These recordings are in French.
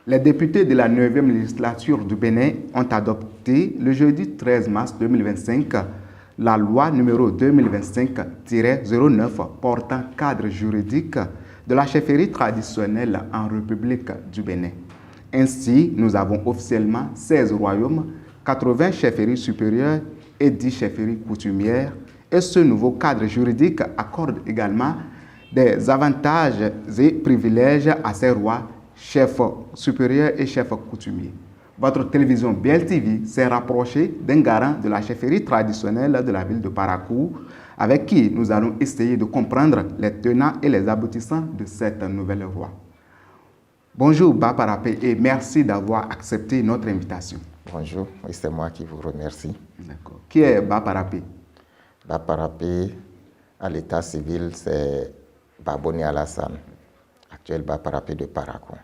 Les députés de la 9e législature du Bénin ont adopté le jeudi 13 mars 2025 la loi numéro 2025-09 portant cadre juridique de la chefferie traditionnelle en République du Bénin. Ainsi, nous avons officiellement 16 royaumes, 80 chefferies supérieures et 10 chefferies coutumières. Et ce nouveau cadre juridique accorde également des avantages et privilèges à ces rois, chefs supérieurs et chefs coutumiers. Votre télévision BLTV s'est rapprochée d'un garant de la chefferie traditionnelle de la ville de Parakou, avec qui nous allons essayer de comprendre les tenants et les aboutissants de cette nouvelle loi. Bonjour Baparapé et merci d'avoir accepté notre invitation. Bonjour, oui, c'est moi qui vous remercie. D'accord. Qui est Baparapé? Baparapé, à l'état civil, c'est Baboni Alassane, actuel Baparapé de Parakou.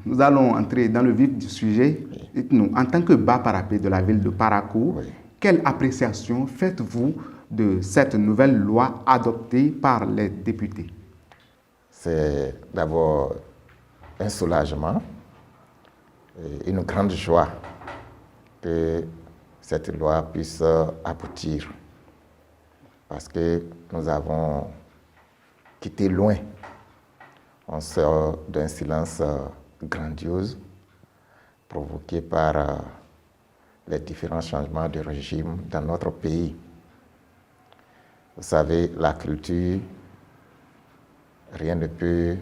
Nous allons entrer dans le vif du sujet. Oui. Dites-nous, en tant que Baparapé de la ville de Parakou, oui, quelle appréciation faites-vous de cette nouvelle loi adoptée par les députés? C'est d'abord un soulagement et une grande joie que cette loi puisse aboutir. Parce que nous avons quitté loin. On sort d'un silence grandiose provoqué par les différents changements de régime dans notre pays. Vous savez, la culture, rien ne peut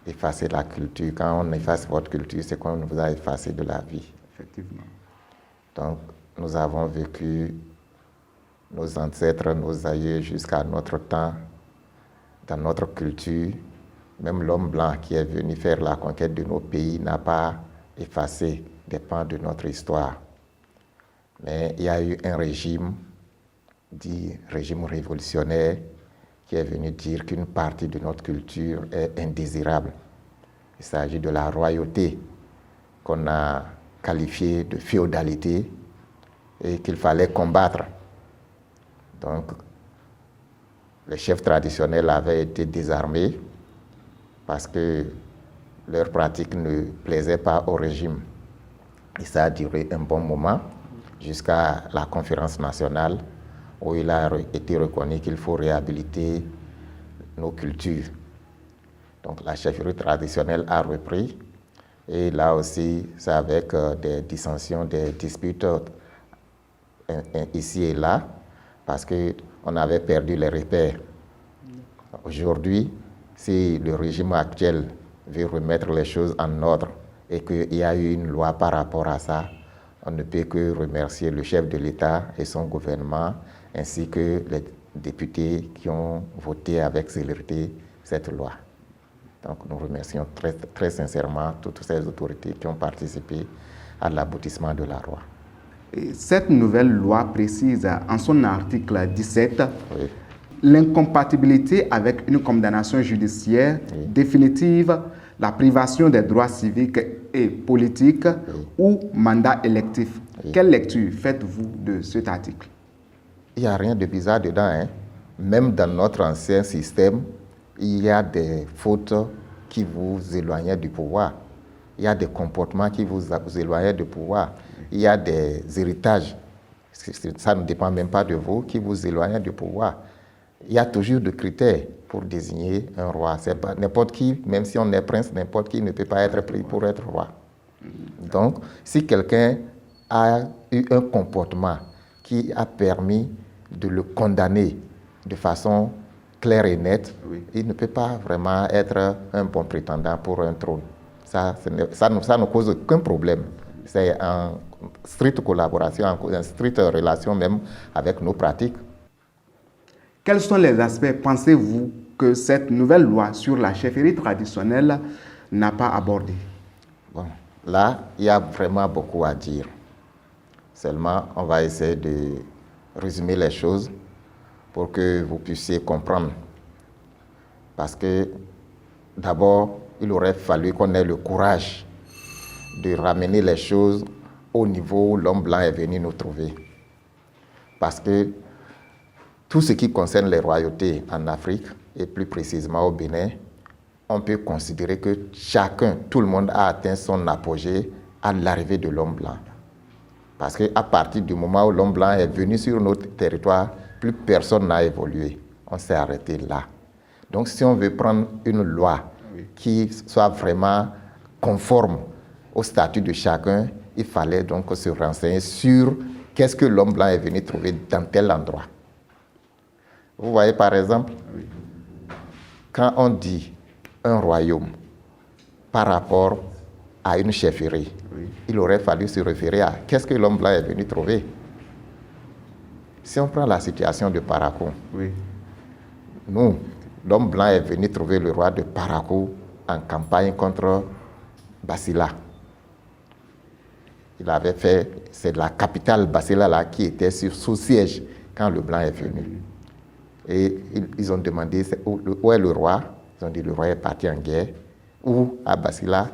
effacer la culture. Quand on efface votre culture, c'est qu'on vous a effacé de la vie. Effectivement. Donc, nous avons vécu nos ancêtres, nos aïeux jusqu'à notre temps, dans notre culture. Même l'homme blanc qui est venu faire la conquête de nos pays n'a pas effacé des pans de notre histoire. Mais il y a eu un régime, dit régime révolutionnaire, qui est venu dire qu'une partie de notre culture est indésirable. Il s'agit de la royauté qu'on a qualifiée de féodalité et qu'il fallait combattre. Donc, les chefs traditionnels avaient été désarmés parce que leur pratique ne plaisait pas au régime. Et ça a duré un bon moment jusqu'à la conférence nationale où il a été reconnu qu'il faut réhabiliter nos cultures. Donc la chefferie traditionnelle a repris et là aussi c'est avec des dissensions, des disputes ici et là parce qu'on avait perdu les repères. Aujourd'hui, si le régime actuel veut remettre les choses en ordre et qu'il y a eu une loi par rapport à ça, on ne peut que remercier le chef de l'État et son gouvernement, ainsi que les députés qui ont voté avec célérité cette loi. Donc nous remercions très, très sincèrement toutes ces autorités qui ont participé à l'aboutissement de la loi. Cette nouvelle loi précise en son article 17 oui, l'incompatibilité avec une condamnation judiciaire oui, définitive, la privation des droits civiques et politiques oui, ou mandat électif. Oui. Quelle lecture faites-vous de cet article? Il n'y a rien de bizarre dedans. Hein? Même dans notre ancien système, il y a des fautes qui vous éloignaient du pouvoir. Il y a des comportements qui vous éloignaient du pouvoir. Il y a des héritages, ça ne dépend même pas de vous, qui vous éloignent du pouvoir. Il y a toujours des critères pour désigner un roi. C'est pas n'importe qui, même si on est prince, n'importe qui ne peut pas être pris pour être roi. Donc, si quelqu'un a eu un comportement qui a permis de le condamner de façon claire et nette, oui, il ne peut pas vraiment être un bon prétendant pour un trône. Ça ne cause aucun problème. C'est en stricte collaboration, en stricte relation même avec nos pratiques. Quels sont les aspects, pensez-vous, que cette nouvelle loi sur la chefferie traditionnelle n'a pas abordé? Bon, là, il y a vraiment beaucoup à dire. Seulement, on va essayer de résumer les choses pour que vous puissiez comprendre. Parce que, d'abord, il aurait fallu qu'on ait le courage de ramener les choses au niveau où l'homme blanc est venu nous trouver. Parce que tout ce qui concerne les royautés en Afrique, et plus précisément au Bénin, on peut considérer que tout le monde a atteint son apogée à l'arrivée de l'homme blanc. Parce qu'à partir du moment où l'homme blanc est venu sur notre territoire, plus personne n'a évolué. On s'est arrêté là. Donc si on veut prendre une loi qui soit vraiment conforme au statut de chacun, il fallait donc se renseigner sur qu'est-ce que l'homme blanc est venu trouver dans tel endroit. Vous voyez par exemple, quand on dit un royaume par rapport à une chefferie, il aurait fallu se référer à qu'est-ce que l'homme blanc est venu trouver. Si on prend la situation de Parakou, nous, l'homme blanc est venu trouver le roi de Parakou en campagne contre Basila. Il avait fait, c'est la capitale Basila là qui était sous siège quand le blanc est venu. Et ils ont demandé où est le roi. Ils ont dit le roi est parti en guerre. Ou à Basila,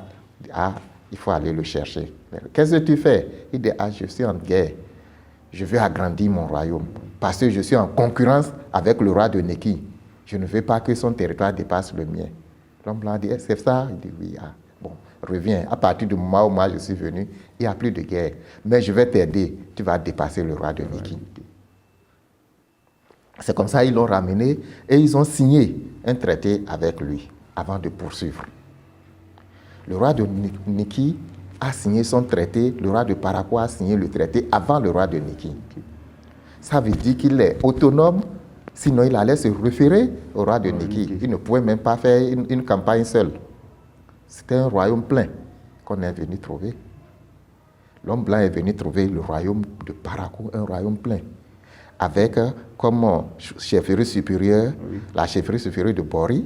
il faut aller le chercher. Qu'est-ce que tu fais? Il dit je suis en guerre. Je veux agrandir mon royaume parce que je suis en concurrence avec le roi de Neki. Je ne veux pas que son territoire dépasse le mien. L'homme blanc dit c'est ça? Il dit oui. Bon, reviens. À partir du moment où moi je suis venu, il n'y a plus de guerre. Mais je vais t'aider. Tu vas dépasser le roi de Neki. C'est comme ça qu'ils l'ont ramené et ils ont signé un traité avec lui avant de poursuivre. Le roi de Neki a signé son traité, le roi de Parakou a signé le traité avant le roi de Neki. Ça veut dire qu'il est autonome, sinon il allait se référer au roi de Neki. Il ne pouvait même pas faire une campagne seul. C'était un royaume plein qu'on est venu trouver. L'homme blanc est venu trouver le royaume de Parakou, un royaume plein, avec comme chefferie supérieure, la chefferie supérieure de Bori,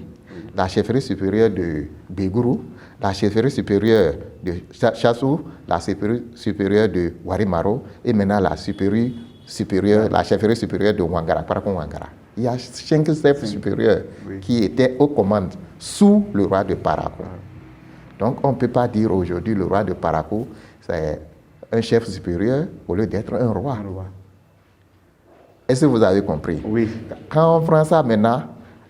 la chefferie supérieure de Begourou, la chefferie supérieure de Chassou, la chefferie supérieure de Warimaro et maintenant la chefferie supérieure de Ouangara, Parakou Ouangara. Il y a 5 chefs supérieurs qui étaient aux commandes sous le roi de Parakou. Donc on ne peut pas dire aujourd'hui le roi de Parakou, c'est un chef supérieur au lieu d'être un roi. Est-ce que vous avez compris? Oui. Quand on prend ça maintenant,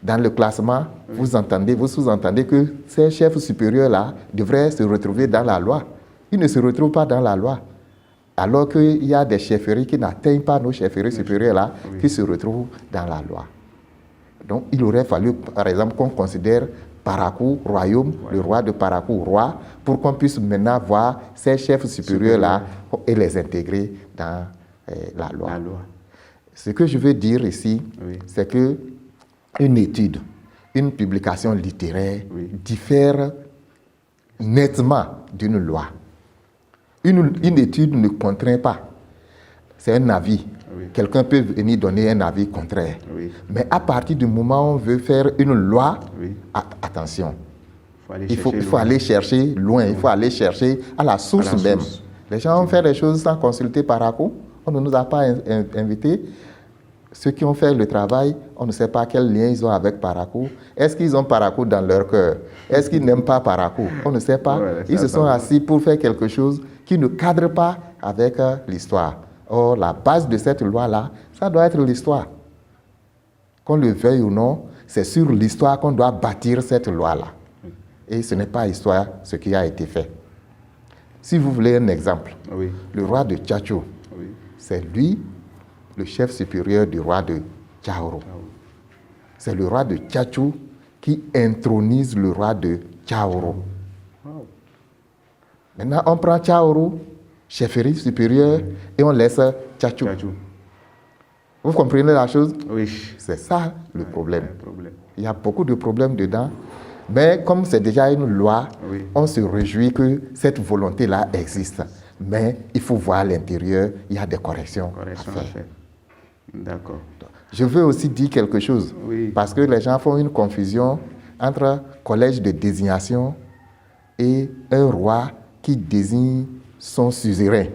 dans le classement, vous sous-entendez que ces chefs supérieurs-là devraient se retrouver dans la loi. Ils ne se retrouvent pas dans la loi. Alors qu'il y a des chefferies qui n'atteignent pas nos chefferies supérieures-là, qui se retrouvent dans la loi. Donc il aurait fallu, par exemple, qu'on considère Parakou, royaume, le roi de Parakou, roi, pour qu'on puisse maintenant voir ces chefs supérieurs-là et les intégrer dans la loi. Ce que je veux dire ici, c'est que une étude, une publication littéraire diffère nettement d'une loi. Une étude ne contraint pas. C'est un avis. Quelqu'un peut venir donner un avis contraire. Mais à partir du moment où on veut faire une loi, attention, il faut aller chercher loin, il faut aller chercher à la source même. Les gens ont fait des choses sans consulter Parakou. On ne nous a pas invités. Ceux qui ont fait le travail, on ne sait pas quel lien ils ont avec Parakou. Est-ce qu'ils ont Parakou dans leur cœur? Est-ce qu'ils n'aiment pas Parakou? On ne sait pas. Ils se sont assis pour faire quelque chose qui ne cadre pas avec l'histoire. Or, la base de cette loi-là, ça doit être l'histoire. Qu'on le veuille ou non, c'est sur l'histoire qu'on doit bâtir cette loi-là. Et ce n'est pas l'histoire ce qui a été fait. Si vous voulez un exemple, le roi de Tchatchou, c'est lui le chef supérieur du roi de Tchaoro. C'est le roi de Tchatchou qui intronise le roi de Tchaoro. Maintenant, on prend Tchaoro, chefferie supérieure, et on laisse Tchatchou. Vous comprenez la chose? Oui. C'est ça le problème. Il y a beaucoup de problèmes dedans. Mais comme c'est déjà une loi, on se réjouit que cette volonté-là existe. Mais il faut voir à l'intérieur, il y a des corrections à faire. D'accord. Je veux aussi dire quelque chose, parce que les gens font une confusion entre collège de désignation et un roi qui désigne son suzerain.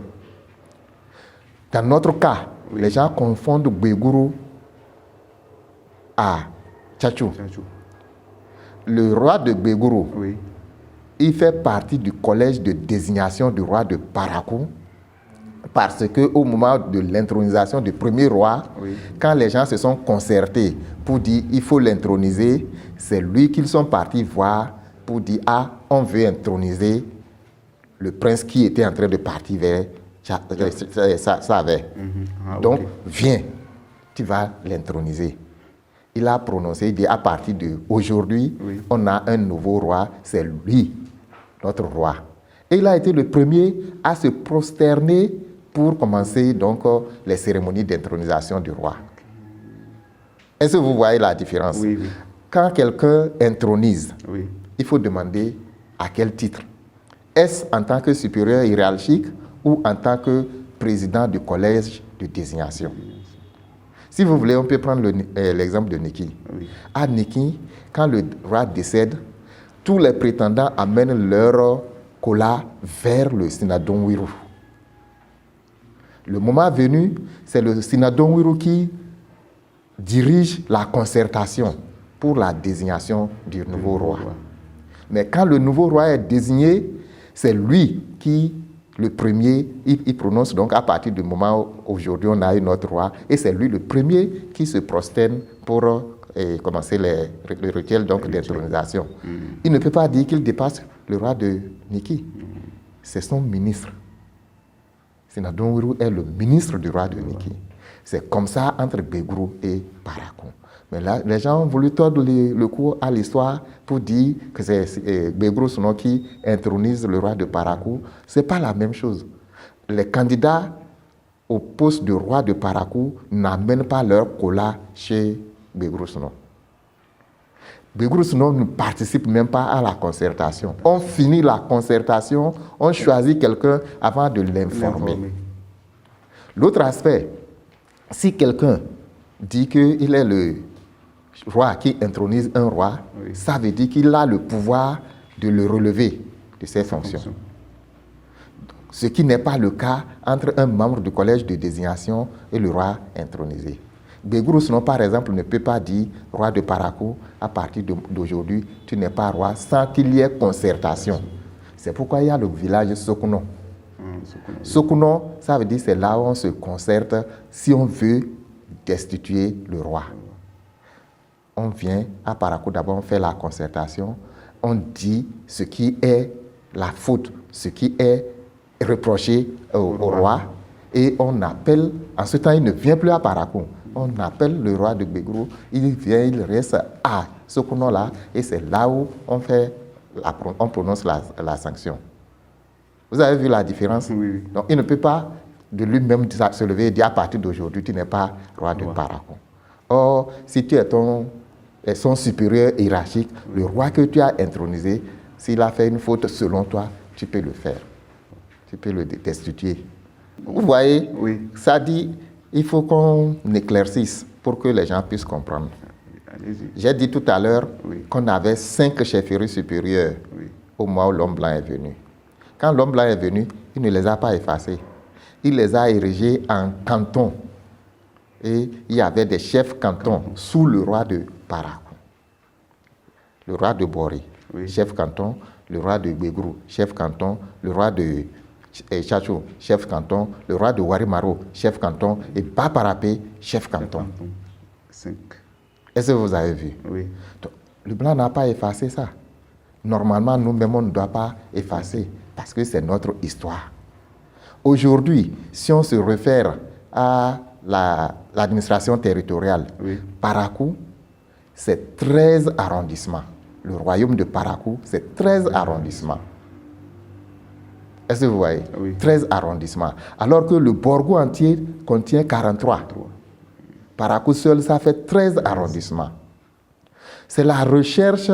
Dans notre cas, les gens confondent Begourou à Tchatchou. Le roi de Begourou, il fait partie du collège de désignation du roi de Parakou Parce qu'au moment de l'intronisation du premier roi, quand les gens se sont concertés pour dire il faut l'introniser, c'est lui qu'ils sont partis voir pour dire ah, on veut introniser le prince qui était en train de partir vers Savais. Donc, viens, tu vas l'introniser. Il a prononcé, il dit à partir d'aujourd'hui, on a un nouveau roi, c'est lui, notre roi. Et il a été le premier à se prosterner pour commencer donc les cérémonies d'intronisation du roi. Est-ce que vous voyez la différence? Oui. Quand quelqu'un intronise, il faut demander à quel titre. Est-ce en tant que supérieur hiérarchique ou en tant que président du collège de désignation? Si vous voulez, on peut prendre l'exemple de Niki. À Niki, quand le roi décède, tous les prétendants amènent leur kola vers le Sinadon Wiru. Le moment venu, c'est le Sinadon Wiru qui dirige la concertation pour la désignation du nouveau roi. Mais quand le nouveau roi est désigné, c'est lui qui, le premier, il prononce donc à partir du moment où aujourd'hui on a un autre roi, et c'est lui le premier qui se prosterne pour commencer le rituel d'intronisation. Il ne peut pas dire qu'il dépasse le roi de Niki. C'est son ministre. Sinadon Wiru est le ministre du roi de Niki. C'est comme ça entre Begrou et Parakou. Mais là, les gens ont voulu tordre le cou à l'histoire pour dire que c'est Begrou Sono qui intronise le roi de Parakou. Ce n'est pas la même chose. Les candidats au poste de roi de Parakou n'amènent pas leur kola chez Begrou Sono. Begrou Sono ne participe même pas à la concertation. On finit la concertation, on choisit quelqu'un avant de l'informer. L'autre aspect, si quelqu'un dit qu'il est le roi qui intronise un roi, ça veut dire qu'il a le pouvoir de le relever de ses fonctions. Ce qui n'est pas le cas entre un membre du collège de désignation et le roi intronisé. Begrou Sono, par exemple, ne peut pas dire roi de Parakou, à partir d'aujourd'hui, tu n'es pas roi sans qu'il y ait concertation. C'est pourquoi il y a le village Sokuno. Sokuno, ça veut dire c'est là où on se concerte si on veut destituer le roi. On vient à Parakou, d'abord on fait la concertation, on dit ce qui est la faute, ce qui est reproché au roi, et on appelle, en ce temps il ne vient plus à Parakou, on appelle le roi de Begrou, il vient, il reste à Sokuno là, et c'est là où on prononce la sanction. Vous avez vu la différence? Oui. Donc il ne peut pas de lui-même se lever et dire à partir d'aujourd'hui tu n'es pas roi de Parakou. Or, si tu es son supérieur hiérarchique, le roi que tu as intronisé, s'il a fait une faute selon toi, tu peux le faire. Tu peux le destituer. Vous voyez, ça dit, il faut qu'on éclaircisse pour que les gens puissent comprendre. J'ai dit tout à l'heure qu'on avait 5 chefferies supérieures au mois où l'homme blanc est venu. Quand l'homme blanc est venu, il ne les a pas effacées. Il les a érigées en cantons. Et il y avait des chefs cantons sous le roi de Parakou. Le roi de Bori, chef canton, le roi de Begrou, chef canton, le roi de Tchatchou, chef canton, le roi de Warimaro, chef canton, et Baparapé, chef canton. 5. Est-ce que vous avez vu? Oui. Donc, le blanc n'a pas effacé ça. Normalement, nous-mêmes, on ne doit pas effacer, parce que c'est notre histoire. Aujourd'hui, si on se réfère à l'administration territoriale, Parakou, c'est 13 arrondissements. Le royaume de Parakou, c'est 13 arrondissements. Est-ce que vous voyez? 13 arrondissements. Alors que le Borgo entier contient 43. Parakou seul, ça fait 13 arrondissements. C'est la recherche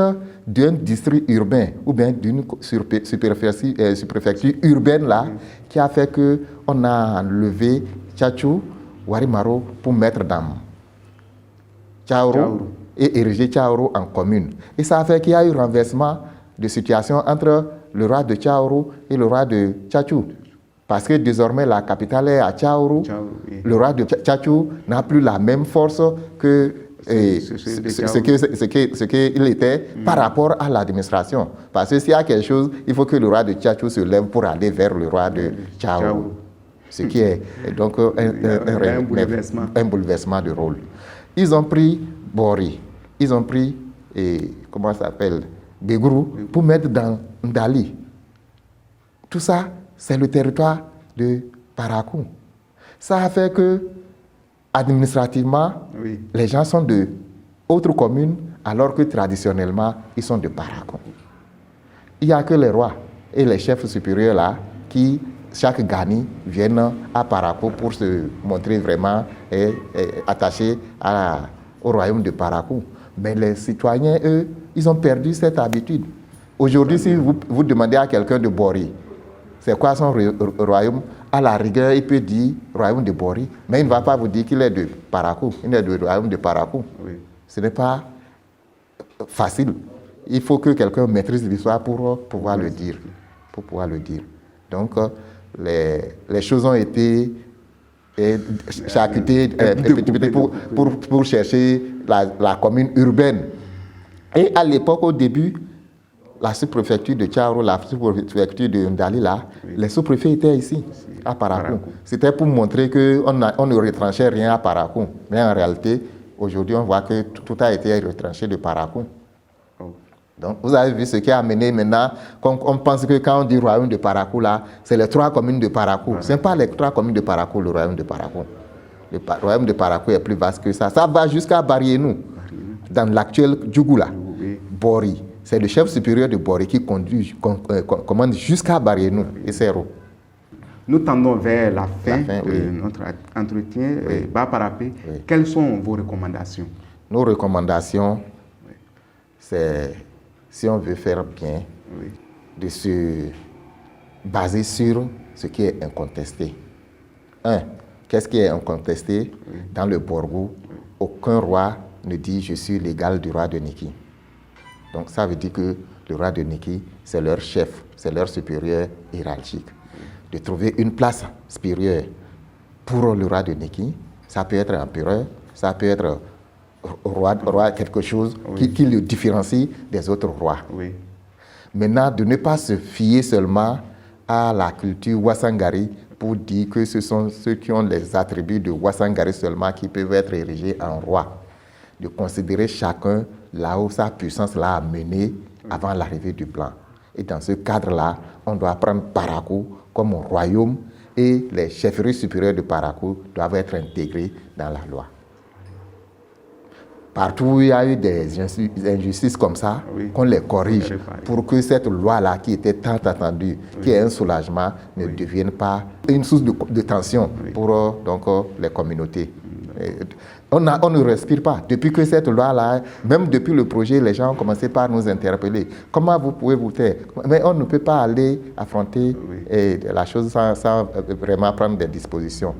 d'un district urbain ou bien d'une sous-préfecture urbaine là, qui a fait qu'on a enlevé Tchatchou, Warimaro pour mettre dans Tchaourou et ériger Tchaourou en commune. Et ça a fait qu'il y a eu renversement de situation entre le roi de Tchaourou et le roi de Tchatchou. Parce que désormais la capitale est à Tchaourou. Le roi de Tchatchou n'a plus la même force que ce qu'il était par rapport à l'administration. Parce que s'il y a quelque chose, il faut que le roi de Tchatchou se lève pour aller vers le roi de Tchaourou. Ce qui est donc un bouleversement de rôle. Ils ont pris Bori, ils ont pris, comment ça s'appelle, Begrou, pour mettre dans Ndali. Tout ça, c'est le territoire de Parakou. Ça a fait que, administrativement, les gens sont de autres communes, alors que traditionnellement, ils sont de Parakou. Il n'y a que les rois et les chefs supérieurs là qui, chaque Gani, viennent à Parakou pour se montrer vraiment attachés au royaume de Parakou. Mais les citoyens, eux, ils ont perdu cette habitude. Aujourd'hui, si vous demandez à quelqu'un de Bori, c'est quoi son royaume? À la rigueur, il peut dire royaume de Bori, mais il ne va pas vous dire qu'il est de Parakou. Il est du royaume de Parakou. Oui. Ce n'est pas facile. Il faut que quelqu'un maîtrise l'histoire pour pouvoir le dire. Pour pouvoir le dire. Donc, les choses ont été charcutées pour chercher la commune urbaine. Et à l'époque, au début, la sous-préfecture de Tcharo, la sous-préfecture de Ndali, les sous-préfets étaient ici, à Parakou. C'était pour montrer qu'on ne retranchait rien à Parakou. Mais en réalité, aujourd'hui, on voit que tout a été retranché de Parakou. Donc, vous avez vu ce qui a amené maintenant, on pense que quand on dit royaume de Parakou, là, c'est les 3 communes de Parakou. Ce n'est pas les 3 communes de Parakou, le royaume de Parakou. Le royaume de Parakou est plus vaste que ça. Ça va jusqu'à Barienou, dans l'actuel Djougoula, Bori. C'est le chef supérieur de Bori qui commande jusqu'à Barienou et Serro. Nous tendons vers la fin de notre entretien. Baparapé, quelles sont vos recommandations? Nos recommandations, c'est, si on veut faire bien, de se baser sur ce qui est incontesté. Qu'est-ce qui est incontesté? Dans le Borgou, aucun roi ne dit « je suis l'égal du roi de Niki ». Donc ça veut dire que le roi de Niki, c'est leur chef, c'est leur supérieur hiérarchique. De trouver une place supérieure pour le roi de Niki, ça peut être empereur, ça peut être roi quelque chose qui le différencie des autres rois. Maintenant, de ne pas se fier seulement à la culture Wassangari pour dire que ce sont ceux qui ont les attributs de Wassangari seulement qui peuvent être érigés en roi. De considérer chacun là où sa puissance l'a amené avant l'arrivée du blanc. Et dans ce cadre-là, on doit prendre Parakou comme un royaume et les chefferies supérieures de Parakou doivent être intégrées dans la loi. Partout où il y a eu des injustices comme ça, qu'on les corrige pour que cette loi-là, qui était tant attendue, qui est un soulagement, ne devienne pas une source de tension pour les communautés. On ne respire pas. Depuis que cette loi-là, même depuis le projet, les gens ont commencé par nous interpeller. Comment vous pouvez vous taire? Mais on ne peut pas aller affronter la chose sans vraiment prendre des dispositions.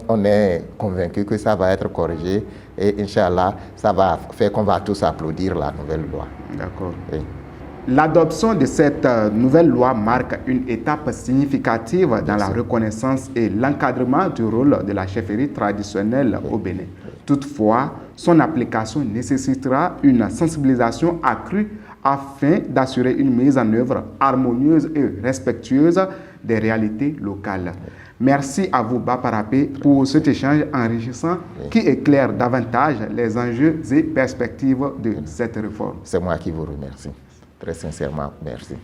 On est convaincu que ça va être corrigé et Inch'Allah, ça va faire qu'on va tous applaudir la nouvelle loi. D'accord. L'adoption de cette nouvelle loi marque une étape significative dans la reconnaissance et l'encadrement du rôle de la chefferie traditionnelle au Bénin. Toutefois, son application nécessitera une sensibilisation accrue afin d'assurer une mise en œuvre harmonieuse et respectueuse des réalités locales. Merci à vous, Baparapé, pour cet échange enrichissant qui éclaire davantage les enjeux et perspectives de cette réforme. C'est moi qui vous remercie. Très sincèrement, merci.